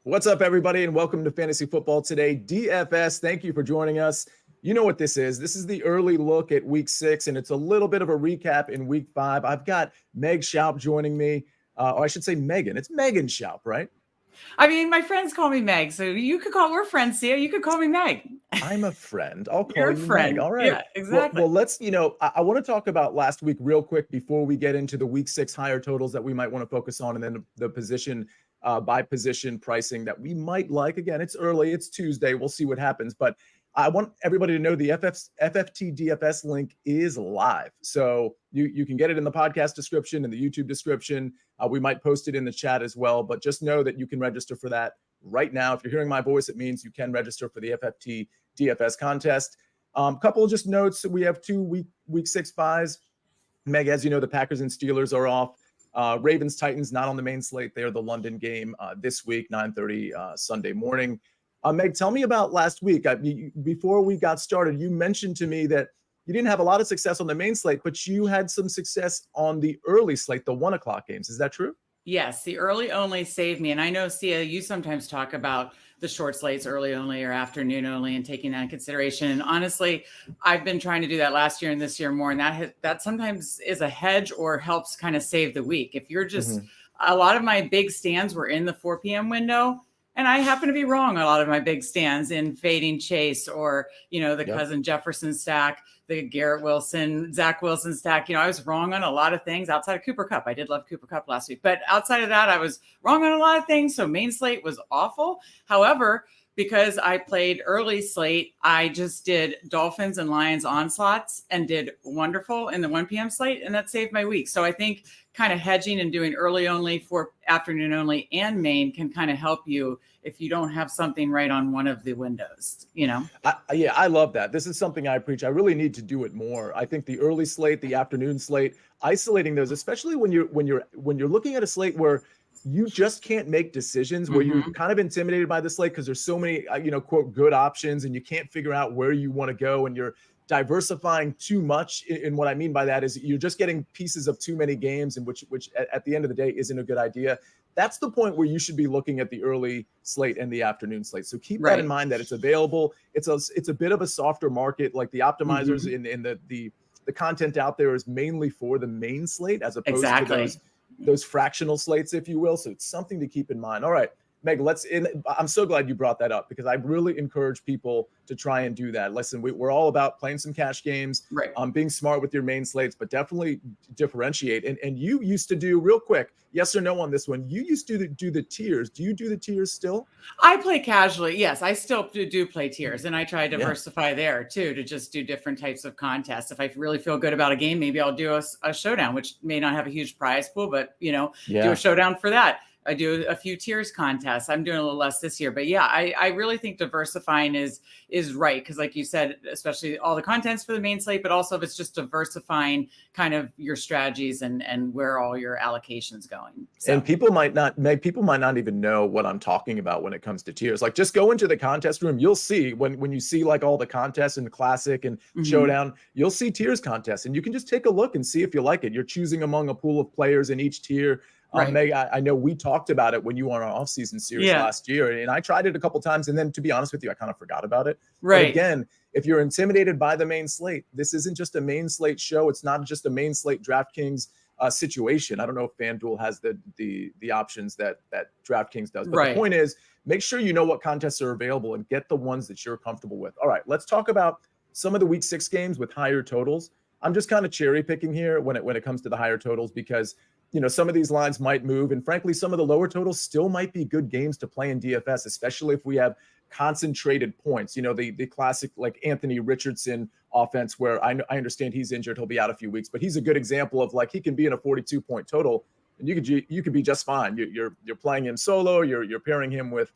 What's up, everybody, and welcome to Fantasy Football Today. DFS, thank you for joining us. You know what this is. This is the early look at Week 6, and it's a little bit of a recap in Week 5. I've got Meg Shoup joining me, or I should say Megan. It's Megan Shoup, right? I mean, my friends call me Meg, so we're friends, Sia. You could call me Meg. I'm a friend. I'll call You're a you friend. Meg. All right. Yeah, exactly. Well, let's, I want to talk about last week real quick before we get into the Week 6 higher totals that we might want to focus on, and then the position by position pricing that we might like. Again, it's early. It's Tuesday. We'll see what happens. But I want everybody to know the FFT DFS link is live. So you can get it in the podcast description and the YouTube description. We might post it in the chat as well. But just know that you can register for that right now. If you're hearing my voice, it means you can register for the FFT DFS contest. Couple of just notes. We have two week 6 buys. Meg, as you know, the Packers and Steelers are off. Ravens Titans not on the main slate. They're the London game this week, 9:30 Sunday morning. Meg, tell me about last week. Before we got started, you mentioned to me that you didn't have a lot of success on the main slate, but you had some success on the early slate, the 1 o'clock games. Is that true? Yes, the early only saved me. And I know, Sia, you sometimes talk about the short slates, early only or afternoon only, and taking that in consideration. And honestly, I've been trying to do that last year and this year more. And that sometimes is a hedge or helps kind of save the week. If you're just, a lot of my big stands were in the 4 p.m. window. And I happen to be wrong on a lot of my big stands in fading Chase or, the Cousin Jefferson stack, the Garrett Wilson, Zach Wilson stack. I was wrong on a lot of things outside of Cooper Kupp. I did love Cooper Kupp last week, but outside of that, I was wrong on a lot of things. So main slate was awful. However, because I played early slate, I just did Dolphins and Lions onslaughts and did wonderful in the 1 p.m. slate. And that saved my week. So I think kind of hedging and doing early only for afternoon only and main can kind of help you if you don't have something right on one of the windows, I love that. This is something I preach. I really need to do it more. I think the early slate, the afternoon slate, isolating those, especially when you're looking at a slate where you just can't make decisions, where you're kind of intimidated by the slate because there's so many, quote, good options, and you can't figure out where you want to go, and you're diversifying too much. And what I mean by that is you're just getting pieces of too many games, and which at the end of the day isn't a good idea. That's the point where you should be looking at the early slate and the afternoon slate. So keep that in mind, that it's available. It's a bit of a softer market. Like the optimizers in the content out there is mainly for the main slate as opposed to those fractional slates, if you will. So it's something to keep in mind. All right, Meg, I'm so glad you brought that up because I really encourage people to try and do that. Listen, we're all about playing some cash games, being smart with your main slates, but definitely differentiate. And you used to do, real quick, yes or no on this one, you used to do the tiers. Do you do the tiers still? I play casually. Yes, I still do play tiers, and I try to diversify there too, to just do different types of contests. If I really feel good about a game, maybe I'll do a showdown, which may not have a huge prize pool, but do a showdown for that. I do a few tiers contests. I'm doing a little less this year, but yeah, I really think diversifying is right. Because like you said, especially all the contents for the main slate, but also if it's just diversifying kind of your strategies and where all your allocations going. So. And people might not even know what I'm talking about when it comes to tiers. Like just go into the contest room. You'll see when you see like all the contests in the classic and showdown, you'll see tiers contests, and you can just take a look and see if you like it. You're choosing among a pool of players in each tier. Meg, I know we talked about it when you were on our off-season series last year, and I tried it a couple times, and then to be honest with you, I kind of forgot about it. But again, if you're intimidated by the main slate, this isn't just a main slate show. It's not just a main slate DraftKings situation. I don't know if FanDuel has the options that DraftKings does, but the point is, make sure you know what contests are available and get the ones that you're comfortable with. All right, let's talk about some of the Week 6 games with higher totals. I'm just kind of cherry picking here when it comes to the higher totals because some of these lines might move. And frankly, some of the lower totals still might be good games to play in DFS, especially if we have concentrated points. The classic like Anthony Richardson offense where I understand he's injured. He'll be out a few weeks, but he's a good example of like he can be in a 42-point total and you could be just fine. You're playing him solo. You're pairing him with,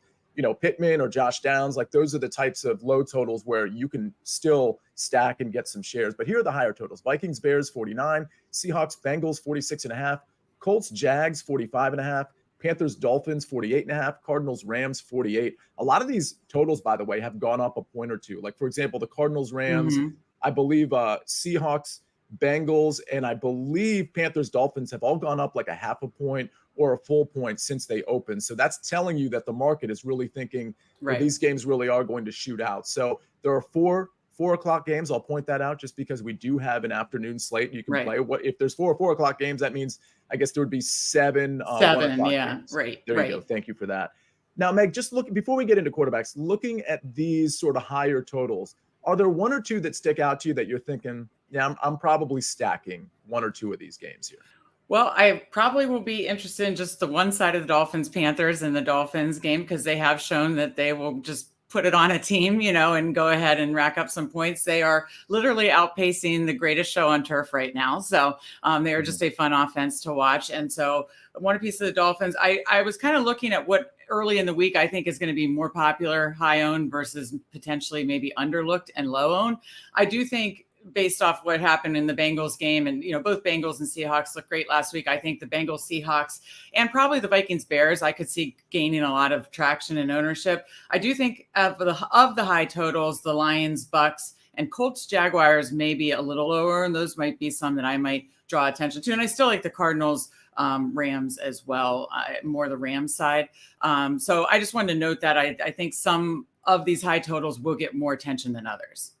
Pittman or Josh Downs. Like those are the types of low totals where you can still stack and get some shares. But here are the higher totals. Vikings, Bears, 49. Seahawks, Bengals, 46.5. Colts, Jags, 45.5. Panthers, Dolphins, 48.5. Cardinals, Rams, 48. A lot of these totals, by the way, have gone up a point or two. Like, for example, the Cardinals, Rams, I believe Seahawks, Bengals, and I believe Panthers, Dolphins have all gone up like a half a point or a full point since they opened. So that's telling you that the market is really thinking that these games really are going to shoot out. So there are four o'clock games. I'll point that out just because we do have an afternoon slate. You can play. What if there's 4 o'clock games? That means I guess there would be 7 1 o'clock games. There you go. Thank you for that. Now, Meg, just look before we get into quarterbacks, looking at these sort of higher totals, are there one or two that stick out to you that you're thinking, yeah, I'm probably stacking 1 or 2 of these games here? Well, I probably will be interested in just the one side of the Dolphins-Panthers and the Dolphins game, because they have shown that they will just put it on a team, and go ahead and rack up some points. They are literally outpacing the greatest show on turf right now. So they are just a fun offense to watch. And so one piece of the Dolphins, I was kind of looking at what early in the week I think is going to be more popular, high owned versus potentially maybe underlooked and low owned. I do think, based off what happened in the Bengals game, and both Bengals and Seahawks looked great last week. I think the Bengals, Seahawks, and probably the Vikings, Bears, I could see gaining a lot of traction and ownership. I do think of the high totals, the Lions, Bucks, and Colts, Jaguars may be a little lower, and those might be some that I might draw attention to. And I still like the Cardinals, Rams as well, more the Rams side. So I just wanted to note that I think some of these high totals will get more attention than others.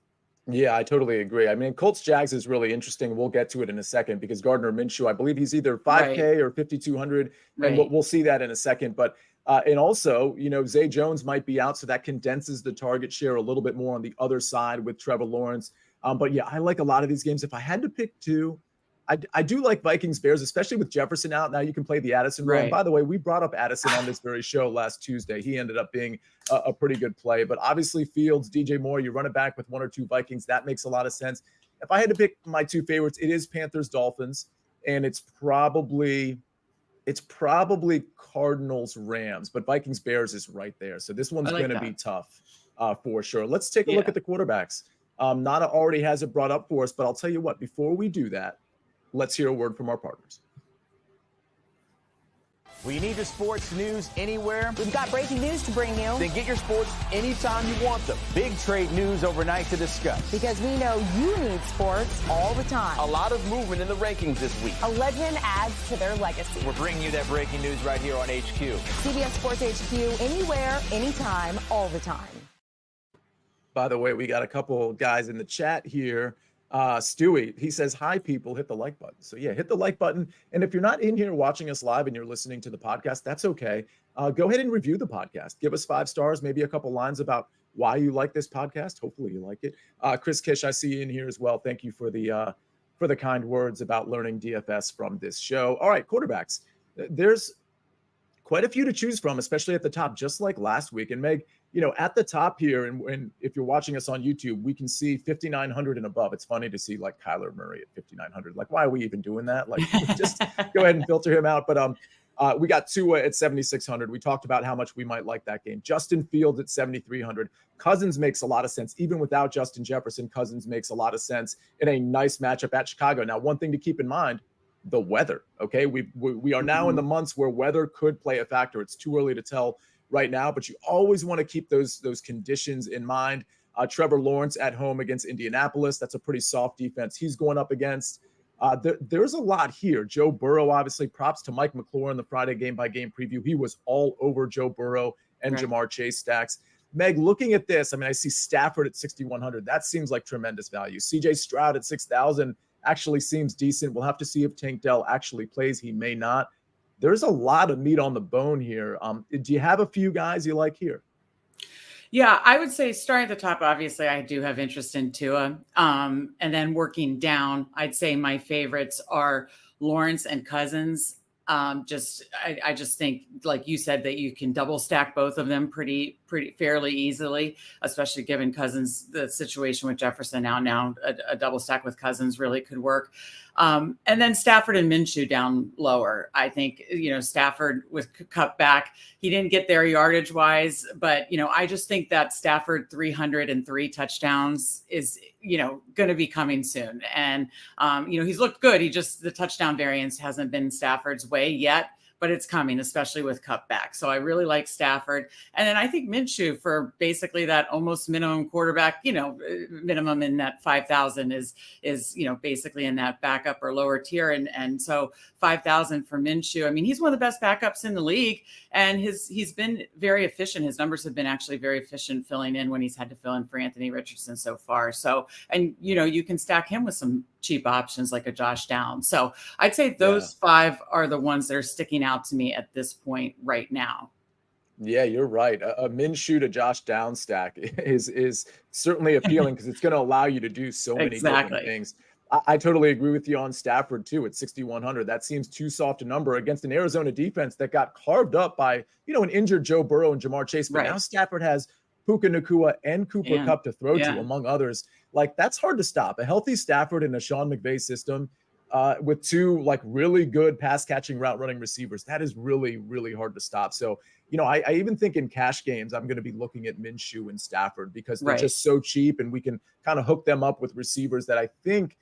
Yeah, I totally agree. I mean, Colts Jags is really interesting. We'll get to it in a second because Gardner Minshew, I believe he's either 5K or 5,200, and we'll see that in a second. But and also, Zay Jones might be out, so that condenses the target share a little bit more on the other side with Trevor Lawrence. But yeah, I like a lot of these games. If I had to pick 2, I do like Vikings Bears, especially with Jefferson out. Now you can play the Addison role. And by the way, we brought up Addison on this very show last Tuesday. He ended up being a pretty good play. But obviously Fields, DJ Moore, you run it back with 1 or 2 Vikings. That makes a lot of sense. If I had to pick my 2 favorites, it is Panthers Dolphins, and it's probably Cardinals Rams. But Vikings Bears is right there. So this one's going to be tough for sure. Let's take a look at the quarterbacks. Nana already has it brought up for us, but I'll tell you what, before we do that, let's hear a word from our partners. Well, you need the sports news anywhere? We've got breaking news to bring you. Then get your sports anytime you want them. Big trade news overnight to discuss. Because we know you need sports all the time. A lot of movement in the rankings this week. A legend adds to their legacy. We're bringing you that breaking news right here on HQ. CBS Sports HQ, anywhere, anytime, all the time. By the way, we got a couple guys in the chat here. Stewie, he says, hi, people, hit the like button. So yeah, hit the like button. And if you're not in here watching us live and you're listening to the podcast, that's okay. Go ahead and review the podcast. Give us 5 stars, maybe a couple lines about why you like this podcast. Hopefully you like it. Chris Kish, I see you in here as well. Thank you for the kind words about learning DFS from this show. All right, quarterbacks. There's quite a few to choose from, especially at the top, just like last week. And Meg, at the top here, and if you're watching us on YouTube, we can see 5,900 and above. It's funny to see like Kyler Murray at 5,900. Like, why are we even doing that? Like, just go ahead and filter him out. But we got Tua at 7,600. We talked about how much we might like that game. Justin Fields at 7,300. Cousins makes a lot of sense. Even without Justin Jefferson, Cousins makes a lot of sense in a nice matchup at Chicago. Now, one thing to keep in mind, the weather. Okay, we are now in the months where weather could play a factor. It's too early to tell right now, but you always want to keep those conditions in mind. Trevor Lawrence at home against Indianapolis. That's a pretty soft defense he's going up against. There's a lot here. Joe Burrow, obviously, props to Mike McLaurin, the Friday game-by-game preview. He was all over Joe Burrow and Ja'Marr Chase stacks. Meg, looking at this, I mean, I see Stafford at 6,100. That seems like tremendous value. CJ Stroud at 6,000 actually seems decent. We'll have to see if Tank Dell actually plays. He may not. There's a lot of meat on the bone here. Do you have a few guys you like here? Yeah, I would say starting at the top, obviously, I do have interest in Tua. And then working down, I'd say my favorites are Lawrence and Cousins. I just think, like you said, that you can double stack both of them pretty fairly easily, especially given Cousins, the situation with Jefferson now a double stack with Cousins really could work. And then Stafford and Minshew down lower. I think, Stafford with Cup back, he didn't get there yardage wise, but, I just think that Stafford 303 touchdowns is, going to be coming soon. And, he's looked good. The touchdown variance hasn't been Stafford's way yet, but it's coming, especially with Cup back. So I really like Stafford. And then I think Minshew for basically that almost minimum quarterback, minimum in that 5,000 is, basically in that backup or lower tier. And so 5,000 for Minshew. I mean, he's one of the best backups in the league, and he's been very efficient. His numbers have been actually very efficient filling in when he's had to fill in for Anthony Richardson so far. So, and you can stack him with some cheap options like a Josh Downs. So I'd say those 5 are the ones that are sticking out to me at this point right now. Yeah, you're right. A Minshew to Josh Downs stack is certainly appealing because it's going to allow you to do so many different things. I totally agree with you on Stafford too at 6,100. That seems too soft a number against an Arizona defense that got carved up by, an injured Joe Burrow and Ja'Marr Chase. But now Stafford has Puka Nacua and Cooper Kupp to throw to, among others. Like, that's hard to stop. A healthy Stafford in a Sean McVay system with 2 like really good pass catching route running receivers, that is really, really hard to stop. So, I even think in cash games, I'm going to be looking at Minshew and Stafford because they're just so cheap, and we can kind of hook them up with receivers that I think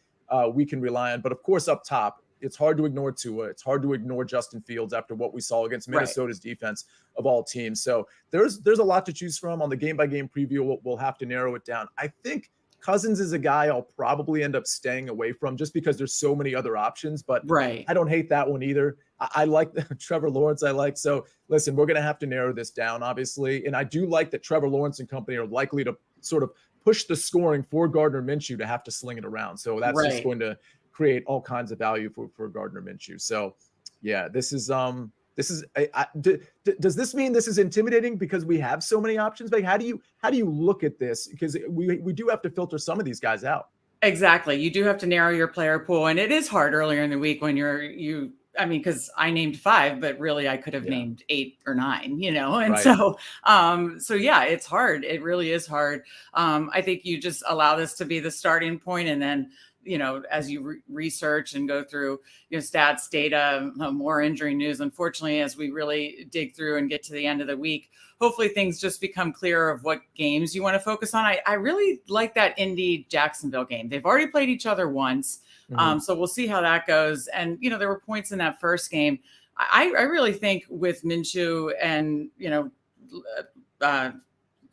we can rely on. But of course, up top, it's hard to ignore Tua. It's hard to ignore Justin Fields after what we saw against Minnesota's defense of all teams. So there's a lot to choose from. On the game-by-game preview, we'll have to narrow it down. I think Cousins is a guy I'll probably end up staying away from just because there's so many other options, but I don't hate that one either. I like Trevor Lawrence. So listen, we're going to have to narrow this down, obviously. And I do like that Trevor Lawrence and company are likely to sort of push the scoring for Gardner Minshew to have to sling it around. So that's just going to create all kinds of value for Gardner Minshew. So yeah, does this mean this is intimidating because we have so many options? Like, how do you look at this? Because we do have to filter some of these guys out. Exactly. You do have to narrow your player pool, and it is hard earlier in the week when because I named 5, but really I could have named 8 or 9, and so yeah, it's hard. It really is hard. I think you just allow this to be the starting point, and then, as you research and go through, stats, data, more injury news, unfortunately, as we really dig through and get to the end of the week, hopefully things just become clearer of what games you want to focus on. I really like that Indy Jacksonville game. They've already played each other once. So we'll see how that goes. And, there were points in that first game. I really think with Minshew and,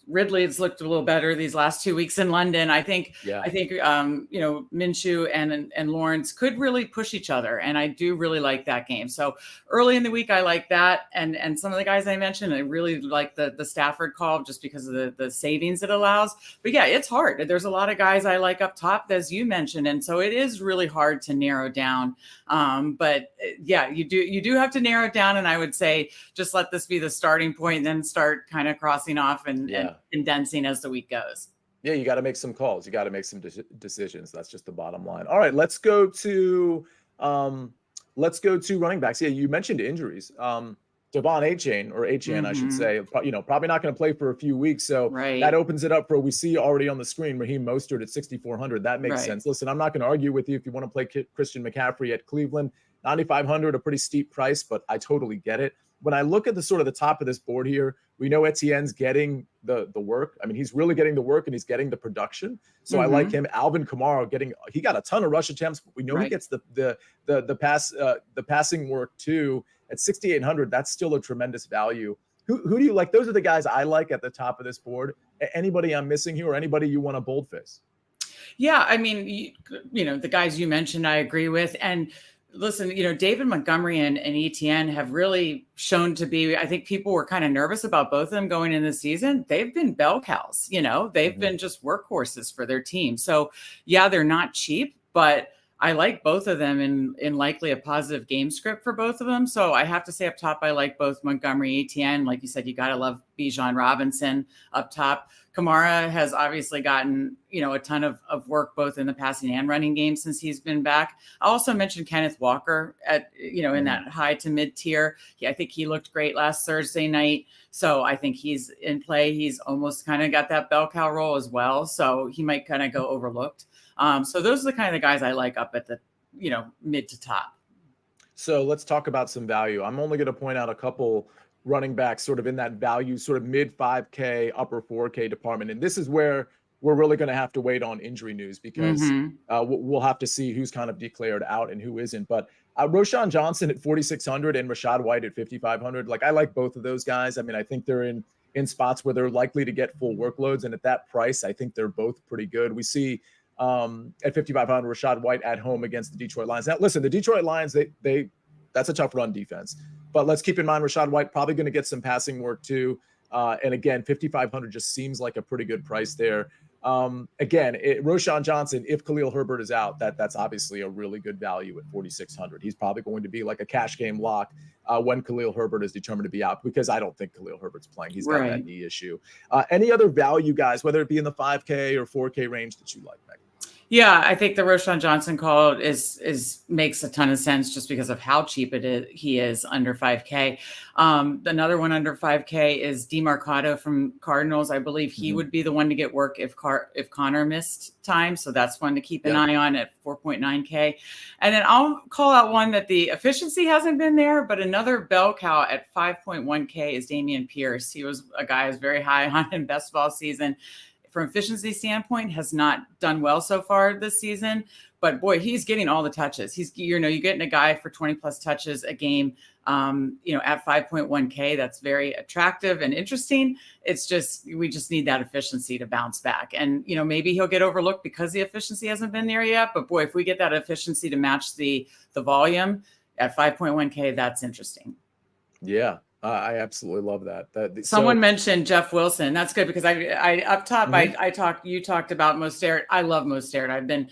Ridley's looked a little better these last 2 weeks in London. I think Minshew and Lawrence could really push each other. And I do really like that game. So early in the week, I like that. And some of the guys I mentioned, I really like the Stafford call just because of the savings it allows. But yeah, it's hard. There's a lot of guys I like up top, as you mentioned. And so it is really hard to narrow down. But yeah, you do have to narrow it down. And I would say, just let this be the starting point and then start kind of crossing off and condensing as the week goes. Yeah, you got to make some calls. You got to make some decisions. That's just the bottom line. All right, let's go to running backs. Yeah, you mentioned injuries. Devon Achane, I should say, probably not going to play for a few weeks. So that opens it up for, we see already on the screen, Raheem Mostert at 6,400. That makes sense. Listen, I'm not going to argue with you if you want to play Christian McCaffrey at Cleveland. 9,500, a pretty steep price, but I totally get it. When I look at the sort of the top of this board here, we know Etienne's getting the work. I mean, he's really getting the work and he's getting the production. So I like him. Alvin Kamara he got a ton of rush attempts, but we know he gets the passing work too. At 6,800, that's still a tremendous value. Who do you like? Those are the guys I like at the top of this board. Anybody I'm missing here, or anybody you want to boldface? Yeah, I mean, the guys you mentioned, I agree with. And listen, David Montgomery and Etienne have really shown to be, I think people were kind of nervous about both of them going into the season. They've been bell cows, they've been just workhorses for their team. So yeah, they're not cheap, but I like both of them in likely a positive game script for both of them. So I have to say up top, I like both Montgomery, Etienne. Like you said, you got to love Bijan Robinson up top. Kamara has obviously gotten, a ton of work both in the passing and running game since he's been back. I also mentioned Kenneth Walker at, in that high to mid tier. I think he looked great last Thursday night. So I think he's in play. He's almost kind of got that bell cow role as well. So he might kind of go overlooked. So those are the kind of the guys I like up at the, mid to top. So let's talk about some value. I'm only going to point out a couple running backs sort of in that value, sort of mid 5K, upper 4K department. And this is where we're really going to have to wait on injury news because we'll have to see who's kind of declared out and who isn't. But Roschon Johnson at 4,600 and Rachaad White at 5,500. Like, I like both of those guys. I mean, I think they're in spots where they're likely to get full workloads. And at that price, I think they're both pretty good. We see at 5,500, Rachaad White at home against the Detroit Lions. Now, listen, the Detroit Lions, that's a tough run defense. But let's keep in mind, Rachaad White probably going to get some passing work too. And again, 5,500 just seems like a pretty good price there. Again, Roschon Johnson, if Khalil Herbert is out, that's obviously a really good value at 4,600. He's probably going to be like a cash game lock when Khalil Herbert is determined to be out, because I don't think Khalil Herbert's playing. He's got that knee issue. Any other value guys, whether it be in the 5K or 4K range that you like, Meg? Yeah, I think the Roschon Johnson call makes a ton of sense just because of how cheap he is under 5K. Another one under 5K is DeMarcado from Cardinals. I believe he would be the one to get work if Connor missed time. So that's one to keep an eye on at 4.9K. And then I'll call out one that the efficiency hasn't been there, but another bell cow at 5.1K is Dameon Pierce. He was a guy who's very high on in best ball season. From efficiency standpoint, has not done well so far this season, but boy, he's getting all the touches. You're getting a guy for 20 plus touches a game, at 5.1K. That's very attractive and interesting. It's just, we just need that efficiency to bounce back. And, maybe he'll get overlooked because the efficiency hasn't been there yet, but boy, if we get that efficiency to match the volume at 5.1K, that's interesting. Yeah. I absolutely love that. Someone mentioned Jeff Wilson. That's good because I up top, you talked about Mostert. I love Mostert. I've been,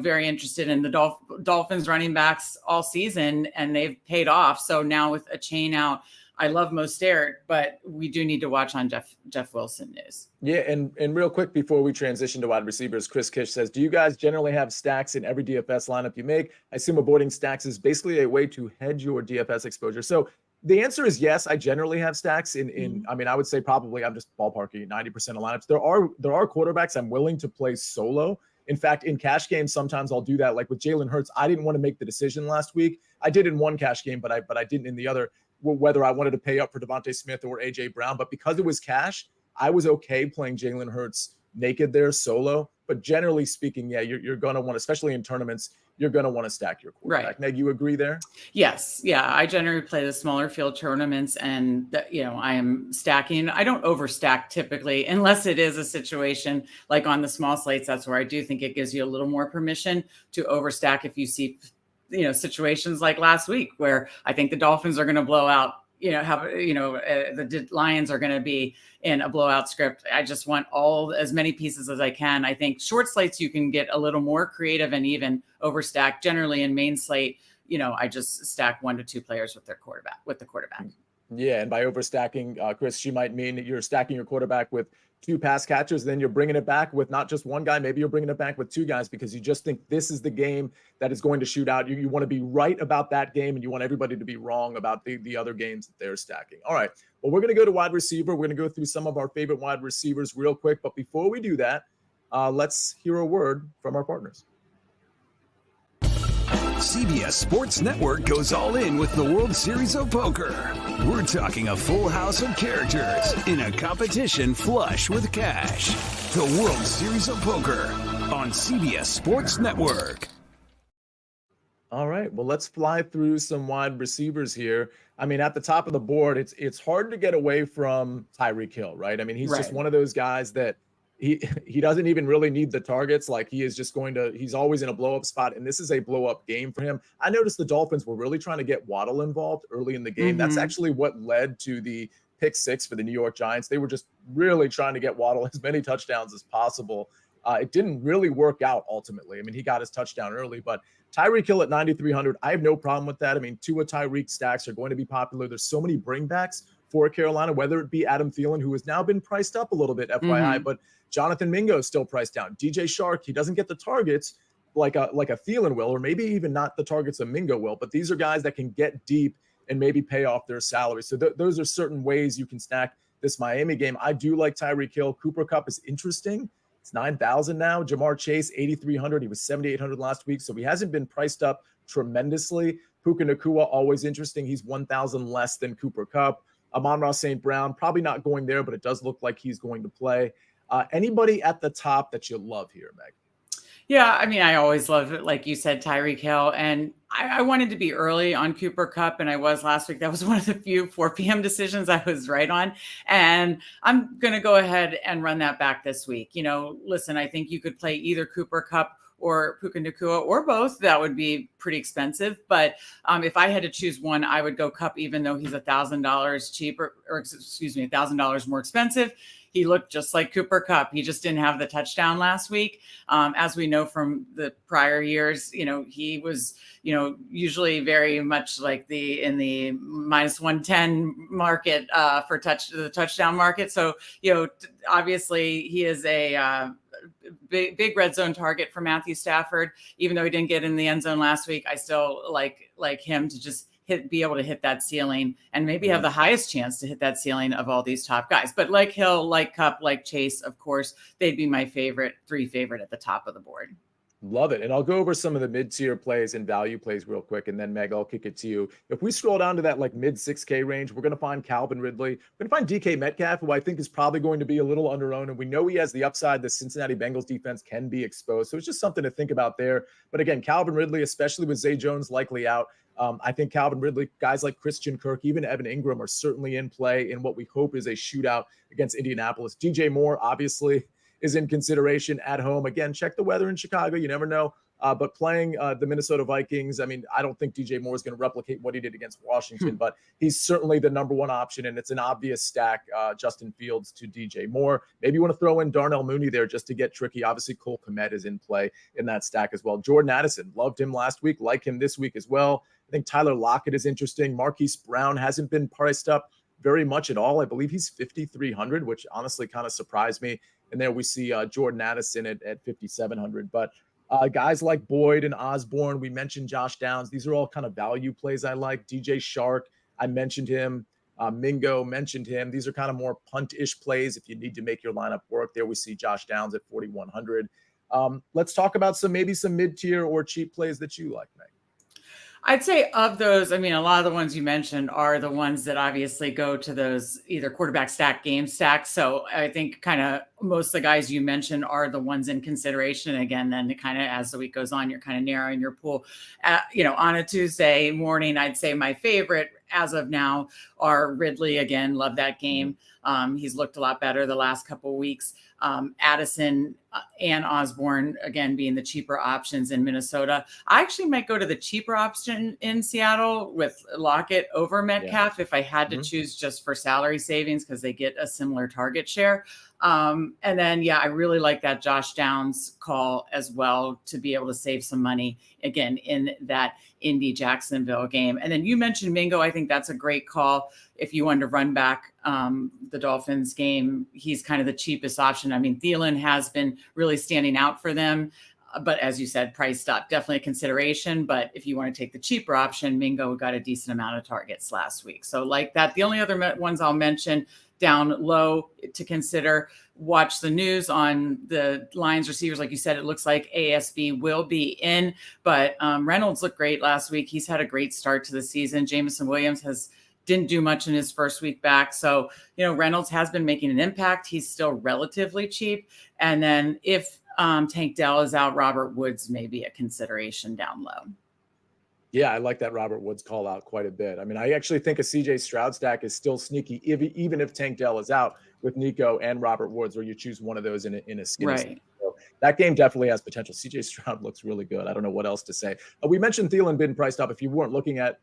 very interested in the Dolphins running backs all season, and they've paid off. So now with a chain out, I love Mostert, but we do need to watch on Jeff Wilson news. Yeah. And real quick, before we transition to wide receivers, Chris Kish says, do you guys generally have stacks in every DFS lineup you make? I assume avoiding stacks is basically a way to hedge your DFS exposure. So the answer is yes. I generally have stacks I would say probably, I'm just ballparking 90% of lineups. There are quarterbacks I'm willing to play solo. In fact, in cash games, sometimes I'll do that. Like with Jalen Hurts, I didn't want to make the decision last week. I did in one cash game, but I didn't in the other, whether I wanted to pay up for Devontae Smith or AJ Brown. But because it was cash, I was okay playing Jalen Hurts naked there solo. But generally speaking, yeah, you're going to want, especially in tournaments, you're going to want to stack your quarterback. Right. Meg, you agree there? Yes. Yeah. I generally play the smaller field tournaments, and I am stacking. I don't overstack typically, unless it is a situation like on the small slates. That's where I do think it gives you a little more permission to overstack if you see, situations like last week where I think the Dolphins are going to blow out, the Lions are going to be in a blowout script. I just want as many pieces as I can. I think short slates, you can get a little more creative and even overstack. Generally in main slate, I just stack 1 to 2 players with the quarterback. Yeah. And by overstacking, Chris, she might mean that you're stacking your quarterback with 2 pass catchers. Then you're bringing it back with not just one guy. Maybe you're bringing it back with 2 guys because you just think this is the game that is going to shoot out. You want to be right about that game, and you want everybody to be wrong about the other games that they're stacking. All right. Well, we're going to go to wide receiver. We're going to go through some of our favorite wide receivers real quick. But before we do that, let's hear a word from our partners. CBS Sports Network goes all in with the World Series of Poker. We're talking a full house of characters in a competition flush with cash. The World Series of Poker on CBS Sports Network. All right, well, let's fly through some wide receivers here. I mean, at the top of the board, it's hard to get away from Tyreek Hill, right? I mean, he's just one of those guys that he doesn't even really need the targets. Like he's always in a blow up spot. And this is a blow up game for him. I noticed the Dolphins were really trying to get Waddle involved early in the game. That's actually what led to the pick 6 for the New York Giants. They were just really trying to get Waddle as many touchdowns as possible. It didn't really work out ultimately. I mean, he got his touchdown early, but Tyreek Hill at 9,300, I have no problem with that. I mean, Tua Tyreek stacks are going to be popular. There's so many bringbacks for Carolina, whether it be Adam Thielen, who has now been priced up a little bit, FYI, but Jonathan Mingo is still priced down. DJ Shark, he doesn't get the targets like a Thielen will, or maybe even not the targets a Mingo will, but these are guys that can get deep and maybe pay off their salary. So those are certain ways you can stack this Miami game. I do like Tyreek Hill. Cooper Kupp is interesting. It's 9,000 now. Ja'Marr Chase, 8,300. He was 7,800 last week, so he hasn't been priced up tremendously. Puka Nacua, always interesting. He's 1,000 less than Cooper Kupp. Amon-Ra St. Brown, probably not going there, but it does look like he's going to play. Anybody at the top that you love here, Meg? Yeah, I mean, I always love it, like you said, Tyreek Hill, and I wanted to be early on Cooper Cup, and I was last week. That was one of the few 4 p.m. decisions I was right on, and I'm going to go ahead and run that back this week. Listen, I think you could play either Cooper Cup or Puka Nacua or both. That would be pretty expensive, but if I had to choose one, I would go Cup, even though he's $1,000 cheaper, or excuse me, $1,000 more expensive. He looked just like Cooper Cup. He just didn't have the touchdown last week. As we know from the prior years, he was, usually very much like in the -110 market for the touchdown market. So, obviously he is a big red zone target for Matthew Stafford. Even though he didn't get in the end zone last week, I still like him to just be able to hit that ceiling and maybe have the highest chance to hit that ceiling of all these top guys. But like Hill, like Cup, like Chase, of course, they'd be my three favorite at the top of the board. Love it. And I'll go over some of the mid-tier plays and value plays real quick. And then Meg, I'll kick it to you. If we scroll down to that like mid 6K range, we're going to find Calvin Ridley. We're going to find DK Metcalf, who I think is probably going to be a little underowned. And we know he has the upside. The Cincinnati Bengals defense can be exposed. So it's just something to think about there. But again, Calvin Ridley, especially with Zay Jones likely out, I think Calvin Ridley, guys like Christian Kirk, even Evan Ingram are certainly in play in what we hope is a shootout against Indianapolis. DJ Moore, obviously, is in consideration at home. Again, check the weather in Chicago. You never know. But playing the Minnesota Vikings, I mean, I don't think DJ Moore is going to replicate what he did against Washington, but he's certainly the number one option, and it's an obvious stack, Justin Fields to DJ Moore. Maybe you want to throw in Darnell Mooney there just to get tricky. Obviously, Cole Kmet is in play in that stack as well. Jordan Addison, loved him last week, like him this week as well. I think Tyler Lockett is interesting. Marquise Brown hasn't been priced up very much at all. I believe he's 5,300, which honestly kind of surprised me. And there we see Jordan Addison at 5,700. But guys like Boyd and Osborne, we mentioned Josh Downs. These are all kind of value plays I like. DJ Shark, I mentioned him. Mingo mentioned him. These are kind of more punt-ish plays if you need to make your lineup work. There we see Josh Downs at 4,100. Let's talk about maybe some mid-tier or cheap plays that you like, Meg. I'd say of those, I mean, a lot of the ones you mentioned are the ones that obviously go to those either quarterback stack, game stack. So I think kind of most of the guys you mentioned are the ones in consideration. Again, then kind of as the week goes on, you're kind of narrowing your pool. On a Tuesday morning, I'd say my favorite as of now are Ridley. Again, love that game. He's looked a lot better the last couple of weeks. Addison and Osborne, again, being the cheaper options in Minnesota. I actually might go to the cheaper option in Seattle with Lockett over Metcalf if I had to choose just for salary savings, because they get a similar target share. And then, I really like that Josh Downs call as well to be able to save some money again in that Indy Jacksonville game. And then you mentioned Mingo. I think that's a great call. If you wanted to run back the Dolphins game, he's kind of the cheapest option. I mean, Thielen has been really standing out for them. But as you said, priced up, definitely a consideration. But if you want to take the cheaper option, Mingo got a decent amount of targets last week. So like that, the only other ones I'll mention down low to consider, watch the news on the Lions receivers. Like you said, it looks like ASB will be in, but Reynolds looked great last week. He's had a great start to the season. Jamison Williams didn't do much in his first week back. So, Reynolds has been making an impact. He's still relatively cheap. And then if Tank Dell is out, Robert Woods may be a consideration down low. Yeah, I like that Robert Woods call out quite a bit. I mean, I actually think a CJ Stroud stack is still sneaky, even if Tank Dell is out with Nico and Robert Woods, or you choose one of those in a skinny stack. So that game definitely has potential. CJ Stroud looks really good. I don't know what else to say. We mentioned Thielen being priced up. If you weren't looking at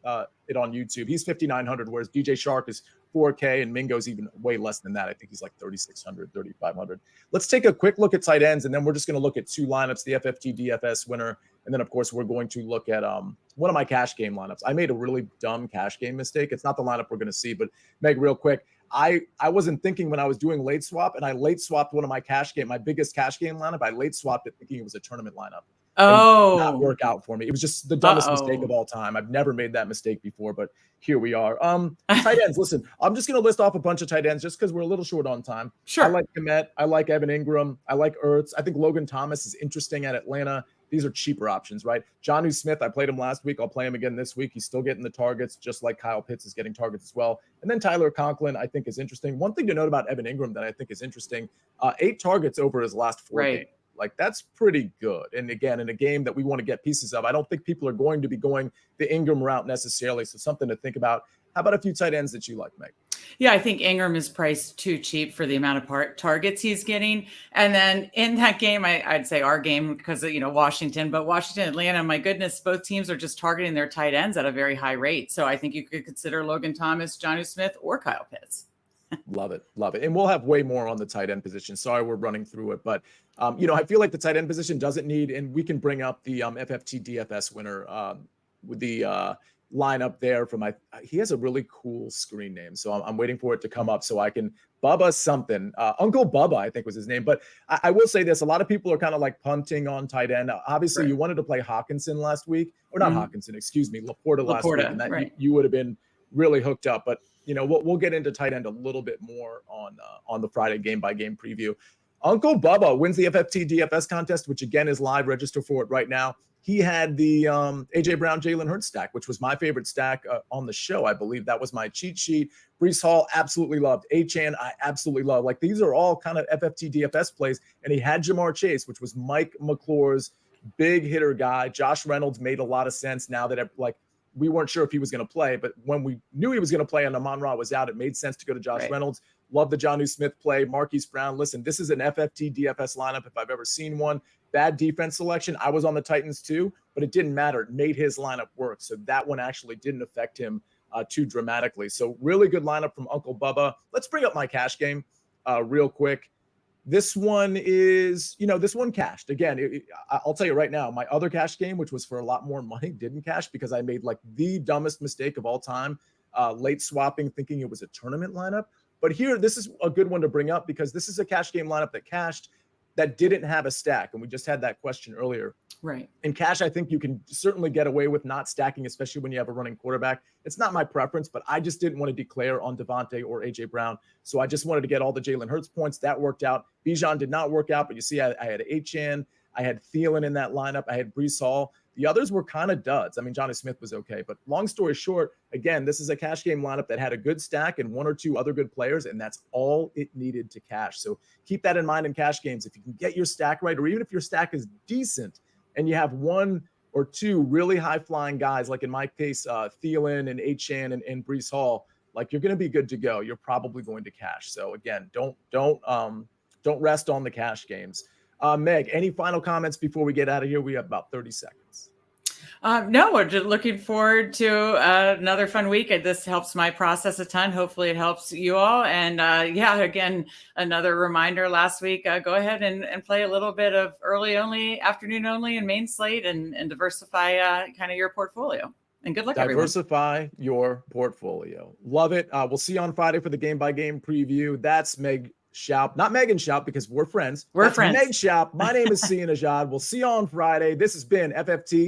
it on YouTube, he's 5,900, whereas DJ Shark is 4K, and Mingo's even way less than that. I think he's like 3,600, 3,500. Let's take a quick look at tight ends, and then we're just going to look at two lineups, the FFT DFS winner, and then, of course, we're going to look at one of my cash game lineups. I made a really dumb cash game mistake. It's not the lineup we're going to see, but Meg, real quick, I wasn't thinking when I was doing late swap, and I late swapped one of my biggest cash game lineup. I late swapped it thinking it was a tournament lineup. Oh, it did not work out for me. It was just the dumbest mistake of all time. I've never made that mistake before, but here we are. Tight ends. Listen, I'm just going to list off a bunch of tight ends just because we're a little short on time. Sure. I like Kmet. I like Evan Ingram. I like Ertz. I think Logan Thomas is interesting at Atlanta. These are cheaper options, right? Jonnu Smith, I played him last week. I'll play him again this week. He's still getting the targets, just like Kyle Pitts is getting targets as well. And then Tyler Conklin, I think, is interesting. One thing to note about Evan Ingram that I think is interesting, 8 targets over his last 4 games. Like, that's pretty good. And again, in a game that we want to get pieces of, I don't think people are going to be going the Ingram route necessarily. So something to think about. How about a few tight ends that you like, Meg? Yeah, I think Ingram is priced too cheap for the amount of targets he's getting. And then in that game, I'd say our game because of, Washington, but Washington, Atlanta, my goodness, both teams are just targeting their tight ends at a very high rate. So I think you could consider Logan Thomas, Jonnu Smith, or Kyle Pitts. Love it. Love it. And we'll have way more on the tight end position. Sorry, we're running through it, but I feel like the tight end position doesn't need, and we can bring up the FFT DFS winner with the lineup there from he has a really cool screen name. So I'm waiting for it to come up so I can Bubba something. Uncle Bubba, I think was his name. But I will say this, a lot of people are kind of like punting on tight end. Obviously you wanted to play Hawkinson last week, or not Hawkinson, excuse me, Laporta last week. And that you would have been really hooked up. But we'll get into tight end a little bit more on the Friday game by game preview. Uncle Bubba wins the FFT DFS contest, which again is live. Register for it right now. He had the AJ Brown, Jalen Hurts stack, which was my favorite stack on the show. I believe that was my cheat sheet. Breece Hall, absolutely loved. Achane, I absolutely love. Like, these are all kind of FFT DFS plays. And he had Ja'Marr Chase, which was Mike McClure's big hitter guy. Josh Reynolds made a lot of sense now that we weren't sure if he was going to play, but when we knew he was going to play and Mon-Fri was out, it made sense to go to Josh Reynolds. Love the Jonnu Smith play. Marquise Brown. Listen, this is an FFT DFS lineup if I've ever seen one. Bad defense selection. I was on the Titans too, but it didn't matter. It made his lineup work. So that one actually didn't affect him too dramatically. So really good lineup from Uncle Bubba. Let's bring up my cash game real quick. This one is, this one cashed. Again, I'll tell you right now, my other cash game, which was for a lot more money, didn't cash because I made like the dumbest mistake of all time, late swapping, thinking it was a tournament lineup. But here, this is a good one to bring up because this is a cash game lineup that cashed that didn't have a stack. And we just had that question earlier. Right. In cash, I think you can certainly get away with not stacking, especially when you have a running quarterback. It's not my preference, but I just didn't want to declare on Devontae or AJ Brown. So I just wanted to get all the Jalen Hurts points. That worked out. Bijan did not work out, but you see, I had Achane, I had Thielen in that lineup, I had Breece Hall. The others were kind of duds. I mean, Jonnu Smith was okay, but long story short, again, this is a cash game lineup that had a good stack and one or two other good players, and that's all it needed to cash. So keep that in mind in cash games. If you can get your stack right, or even if your stack is decent and you have one or two really high-flying guys, like in my case, Thielen and Achane and Breece Hall, like, you're going to be good to go. You're probably going to cash. So again, don't rest on the cash games. Meg, any final comments before we get out of here? We have about 30 seconds. No, we're just looking forward to another fun week. This helps my process a ton. Hopefully it helps you all. And again, another reminder last week, go ahead and play a little bit of early only, afternoon only, and main slate and diversify kind of your portfolio. And good luck, Diversify your portfolio. Love it. We'll see you on Friday for the game-by-game preview. That's Meg Shoup, not Megan Shoup, because we're friends. We're friends. Meg Shoup. My name is Nejad. We'll see you on Friday. This has been FFT